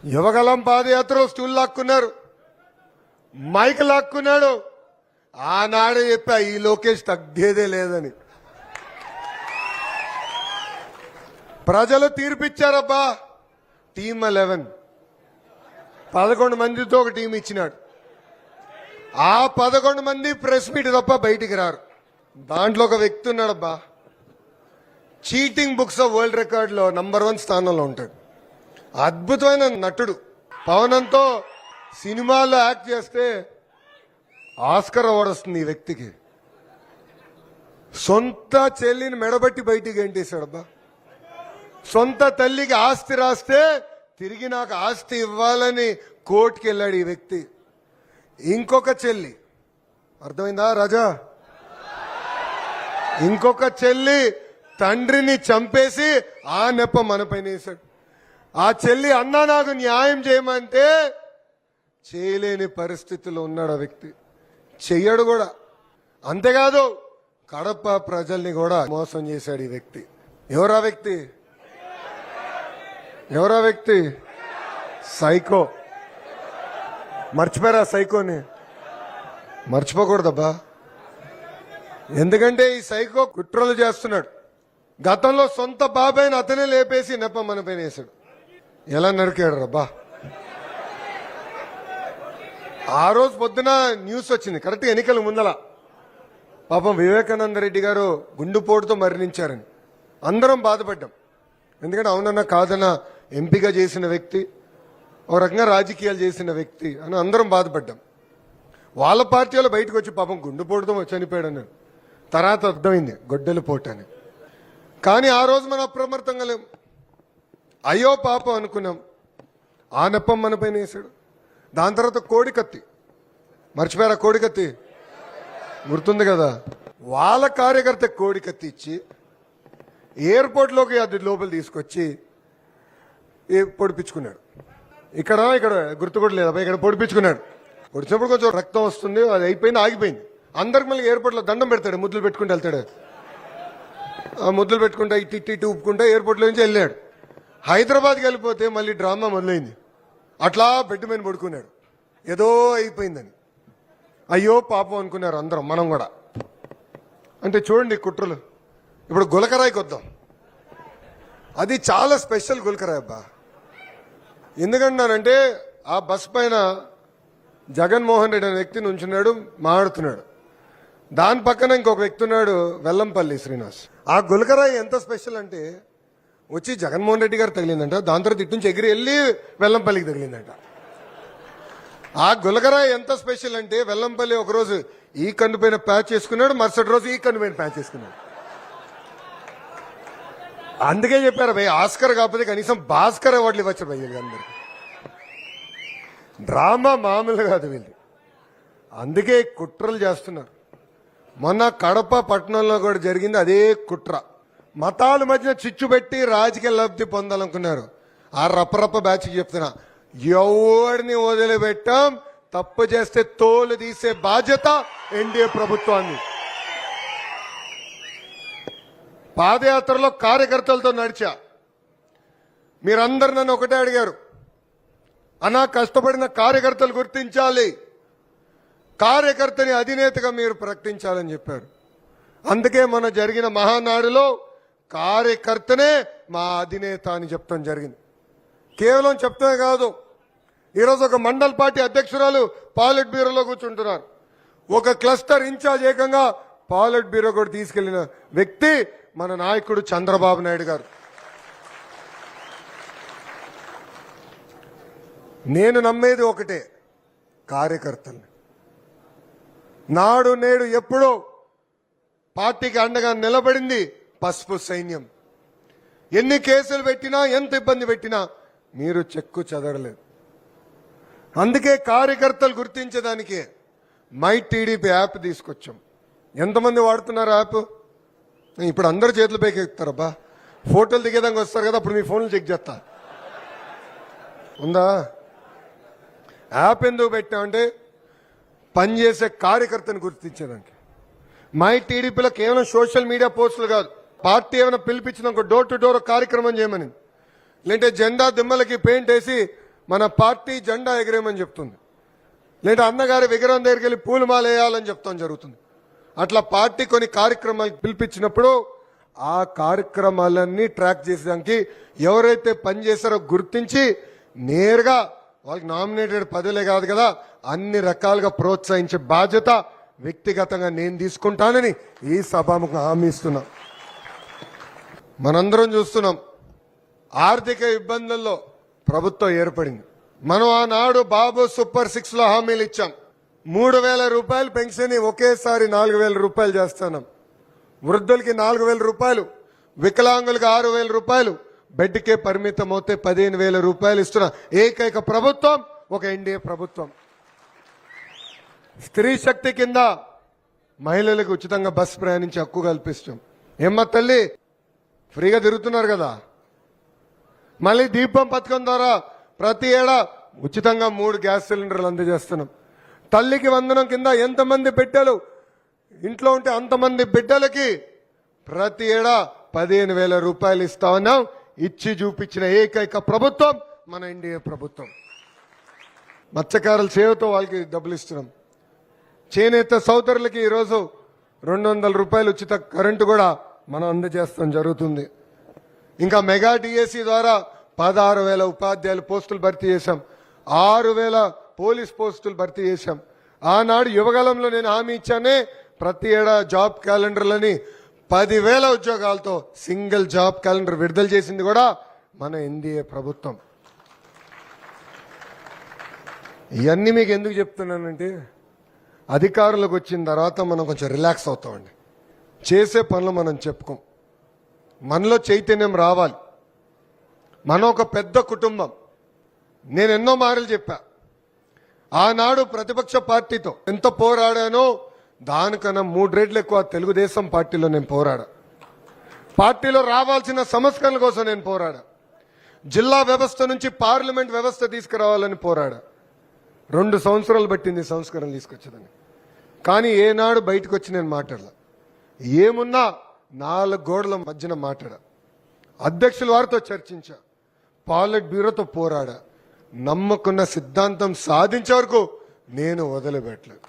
యువగలం పాదయాత్రలో stool లాక్కున్నారు, mic లాక్కున్నాడు. ఆనాడే చెప్పా ఈ లోకేష్ తగ్గేదే లేదని. ప్రజలు తీర్పిచ్చారబ్బా. టీమ్ 11 11 మందితో ఒక టీం ఇచ్చినాడు. ఆ 11 మంది ప్రెస్ మీట్ తప్ప బయటికి రారు. దాంట్లో ఒక వ్యక్తి ఉన్నాడబ్బా, cheating books of world record లో నంబర్ 1 స్థానంలో ఉంటాడు. అద్భుతమైన నటుడు. పవనంతో సినిమాల్లో యాక్ట్ చేస్తే ఆస్కర్ అవార్డు వస్తుంది ఈ వ్యక్తికి. సొంత చెల్లిని మెడబట్టి బయటికి గంటేశాడబ్బా. సొంత తల్లికి ఆస్తి రాస్తే తిరిగి నాకు ఆస్తి ఇవ్వాలని కోర్టుకి వెళ్ళాడు ఈ వ్యక్తి. ఇంకొక చెల్లి, అర్థమైందా రాజా, ఇంకొక చెల్లి తండ్రిని చంపేసి ఆ నెప మన పైన వేశాడు. ఆ చెల్లి అన్నా నాకు న్యాయం చేయమంటే చేయలేని పరిస్థితిలో ఉన్నాడు ఆ వ్యక్తి. చెయ్యడు కూడా. అంతేకాదు కడప ప్రజల్ని కూడా మోసం చేశాడు ఈ వ్యక్తి. ఎవరా వ్యక్తి? ఎవరా వ్యక్తి? సైకో. మర్చిపోయారా సైకోని? మర్చిపోకూడదబ్బా. ఎందుకంటే ఈ సైకో కుట్రలు చేస్తున్నాడు. గతంలో సొంత బాబాయిని అతనే లేపేసి నెప మన పైన వేశాడు. ఎలా నరికాడు రబ్బా. ఆ రోజు పొద్దున న్యూస్ వచ్చింది, కరెక్ట్ ఎన్నికల ముందల, పాపం వివేకానంద రెడ్డి గారు గుండెపోటుతో మరణించారని. అందరం బాధపడ్డాం. ఎందుకంటే అవునన్నా కాదన్నా ఎంపీగా చేసిన వ్యక్తి, ఒక రకంగా రాజకీయాలు చేసిన వ్యక్తి అని అందరం బాధపడ్డాం. వాళ్ళ పార్టీ వాళ్ళు బయటకు వచ్చి పాపం గుండెపోటుతో చనిపోయాడు అన్నారు. తర్వాత అర్థమైంది గొడ్డలి పోటు అని. కానీ ఆ రోజు మనం అప్రమత్తంగా లేం. అయ్యో పాపం అనుకున్నాం. ఆ నెప్పం మన పైన వేశాడు. దాని తర్వాత కోడికత్తి, మర్చిపోయారా? కోడికత్తి గుర్తుంది కదా. వాళ్ళ కార్యకర్త కోడికత్తి ఇచ్చి ఎయిర్పోర్ట్లోకి అది లోపల తీసుకొచ్చి పొడిపించుకున్నాడు. ఇక్కడ గుర్తు కూడా లేదా, ఇక్కడ పొడిపించుకున్నాడు. పొడిచినప్పుడు కొంచెం రక్తం వస్తుంది, అది అయిపోయింది, ఆగిపోయింది. అందరికి మళ్ళీ ఎయిర్పోర్ట్లో దండం పెడతాడు, ముద్దులు పెట్టుకుంటూ వెళ్తాడు. ఆ ముద్దులు పెట్టుకుంటా ఇట్టి ఊపుకుంటా ఎయిర్పోర్ట్లో నుంచి వెళ్ళాడు. హైదరాబాద్కి వెళ్ళిపోతే మళ్ళీ డ్రామా మొదలైంది. అట్లా బెడ్ మీద పడుకున్నాడు, ఏదో అయిపోయిందని. అయ్యో పాపం అనుకున్నారు అందరం, మనం కూడా. అంటే చూడండి కుట్రలు. ఇప్పుడు గులకరాయికి వద్దాం. అది చాలా స్పెషల్ గులకరాయి అబ్బా. ఎందుకంటానంటే ఆ బస్ పైన జగన్మోహన్ రెడ్డి అనే వ్యక్తి నుంచున్నాడు, మాట్లాడుతున్నాడు. దాని పక్కన ఇంకొక వ్యక్తి ఉన్నాడు, వెల్లంపల్లి శ్రీనివాస్. ఆ గులకరాయి ఎంత స్పెషల్ అంటే వచ్చి జగన్మోహన్ రెడ్డి గారు తగిలిందంట, దాని తర్వాత ఇటు నుంచి ఎగిరి వెళ్ళి వెల్లంపల్లికి తగిలిందంట. ఆ గులకరాయి ఎంత స్పెషల్ అంటే వెల్లంపల్లి ఒకరోజు ఈ కన్ను పైన ప్యాచ్ చేసుకున్నాడు, మరుసటి రోజు ఈ కన్ను పైన ప్యాచ్ చేసుకున్నాడు. అందుకే చెప్పారు భయ్, ఆస్కర్ కాకపోతే కనీసం భాస్కర్ అవార్డులు ఇవ్వచ్చు భయ్ అందరికి. డ్రామా మామూలు కాదు వీళ్ళు. అందుకే కుట్రలు చేస్తున్నారు. మొన్న కడప పట్టణంలో కూడా జరిగింది అదే కుట్ర. మతాల మధ్య చిచ్చు పెట్టి రాజకీయ లబ్ధి పొందాలనుకున్నారు. ఆ రప్పరప్ప బ్యాచ్కి చెప్తున్నా, ఎవడిని వదిలిపెట్టాం. తప్పు చేస్తే తోలు తీసే బాధ్యత ఎన్డీఏ ప్రభుత్వాన్ని. పాదయాత్రలో కార్యకర్తలతో నడిచా. మీరందరూ నన్ను ఒకటే అడిగారు, అన్నా కష్టపడిన కార్యకర్తలు గుర్తించాలి, కార్యకర్తని అధినేతగా మీరు ప్రకటించాలని చెప్పారు. అందుకే మన జరిగిన మహానాడులో కార్యకర్తనే మా అధినేత అని చెప్తాం జరిగింది. కేవలం చెప్తే కాదు, ఈరోజు ఒక మండల్ పార్టీ అధ్యక్షురాలు పాలిట్ బ్యూరోలో కూర్చుంటున్నారు. ఒక క్లస్టర్ ఇన్ఛార్జ్ ఏకంగా పాలిట్ బ్యూరో కూడా తీసుకెళ్లిన వ్యక్తి మన నాయకుడు చంద్రబాబు నాయుడు గారు. నేను నమ్మేది ఒకటే, కార్యకర్తల్ని. నాడు నేడు ఎప్పుడో పార్టీకి అండగా నిలబడింది పసుపు సైన్యం. ఎన్ని కేసులు పెట్టినా, ఎంత ఇబ్బంది పెట్టినా మీరు చెక్కు చెదరలేదు. అందుకే కార్యకర్తలు గుర్తించేదానికే మై టీడీపీ యాప్ తీసుకొచ్చాం. ఎంతమంది వాడుతున్నారు యాప్? ఇప్పుడు అందరు చేతులు పైకి ఎక్కుతారబ్బా. ఫోటోలు దిగేదానికి వస్తారు కదా, అప్పుడు మీ ఫోన్లు చెక్ చేస్తా. ఉందా? యాప్ ఎందుకు పెట్టామంటే పనిచేసే కార్యకర్తను గుర్తించేదానికి. మై టీడీపీలో కేవలం సోషల్ మీడియా పోస్టులు కాదు, పార్టీ ఏమైనా పిలిపించిన డోర్ టు డోర్ కార్యక్రమం చేయమని, లేదంటే జెండా దిమ్మలకి పెయింట్ వేసి మన పార్టీ జెండా ఎగిరేమని చెప్తుంది, లేదా అన్నగారి విగ్రహం దగ్గరికి వెళ్ళి పూలు మాలేయాలని చెప్తాం జరుగుతుంది. అట్లా పార్టీ కొన్ని కార్యక్రమాలు పిలిపించినప్పుడు ఆ కార్యక్రమాలన్నీ ట్రాక్ చేసేదానికి ఎవరైతే పనిచేశారో గుర్తించి నేరుగా వాళ్ళకి నామినేటెడ్ పదవులే కాదు కదా, అన్ని రకాలుగా ప్రోత్సహించే బాధ్యత వ్యక్తిగతంగా నేను తీసుకుంటానని ఈ సభాముఖం హామీ ఇస్తున్నా. మనందరం చూస్తున్నాం, ఆర్థిక ఇబ్బందుల్లో ప్రభుత్వం ఏర్పడింది. మనం ఆనాడు బాబు సూపర్ 6 లో హామీలు ఇచ్చాం. 3,000 రూపాయలు పెన్షన్ ఒకేసారి 4,000 రూపాయలు చేస్తున్నాం. వృద్ధులకి 4,000 రూపాయలు, వికలాంగులకు 6,000 రూపాయలు, బెడ్కే పరిమితం అవుతే 15,000 రూపాయలు ఇస్తున్న ఏకైక ప్రభుత్వం ఒక ఎన్డీఏ ప్రభుత్వం. స్త్రీ శక్తి కింద మహిళలకు ఉచితంగా బస్సు ప్రయాణించే హక్కు కల్పిస్తాం. ఏమ్మా తల్లి, ఫ్రీగా తిరుగుతున్నారు కదా. మళ్ళీ దీపం పథకం ద్వారా ప్రతి ఏడా ఉచితంగా 3 గ్యాస్ సిలిండర్లు అందజేస్తున్నాం. తల్లికి వందనం కింద ఎంతమంది బిడ్డలు ఇంట్లో ఉంటే అంతమంది బిడ్డలకి ప్రతి ఏడా 15,000 రూపాయలు ఇస్తామన్నాం. ఇచ్చి చూపించిన ఏకైక ప్రభుత్వం మన ఎన్డీఏ ప్రభుత్వం. మత్స్యకారుల సేవతో వాళ్ళకి డబ్బులు ఇస్తున్నాం. చేనేత సోదరులకి ఈరోజు 200 రూపాయలు ఉచిత కరెంటు కూడా మనం అందజేస్తాం జరుగుతుంది. ఇంకా మెగా డిఎస్సి ద్వారా 16,000 ఉపాధ్యాయుల పోస్టులు భర్తీ చేశాం. 6,000 పోలీస్ పోస్టులు భర్తీ చేశాం. ఆనాడు యువగలంలో నేను హామీ ఇచ్చానే, ప్రతి ఏడా జాబ్ క్యాలెండర్లని 10,000 ఉద్యోగాలతో సింగిల్ జాబ్ క్యాలెండర్ విడుదల చేసింది కూడా మన ఎన్డీఏ ప్రభుత్వం. ఇవన్నీ మీకు ఎందుకు చెప్తున్నానంటే, అధికారులకు వచ్చిన తర్వాత మనం కొంచెం రిలాక్స్ అవుతామండి. చేసే పనులు మనం చెప్పుకోం. మనలో చైతన్యం రావాలి. మనం ఒక పెద్ద కుటుంబం. నేను ఎన్నో మాటలు చెప్పా. ఆనాడు ప్రతిపక్ష పార్టీతో ఎంత పోరాడానో దానికన్నా 3 రెట్లు ఎక్కువ తెలుగుదేశం పార్టీలో నేను పోరాడా. పార్టీలో రావాల్సిన సంస్కరణల కోసం నేను పోరాడా. జిల్లా వ్యవస్థ నుంచి పార్లమెంట్ వ్యవస్థ తీసుకురావాలని పోరాడా. 2 సంవత్సరాలు పట్టింది సంస్కరణలు తీసుకొచ్చేదని. కానీ ఏనాడు బయటకు వచ్చి నేను మాట్లాడలా. ఏమున్నా 4 గోడల మధ్యన మాట్లాడా. అధ్యక్షుల వారితో చర్చించా, పాలిట్ బ్యూరోతో పోరాడా. నమ్మకున్న సిద్ధాంతం సాధించే వరకు నేను వదిలిపెట్టలేదు.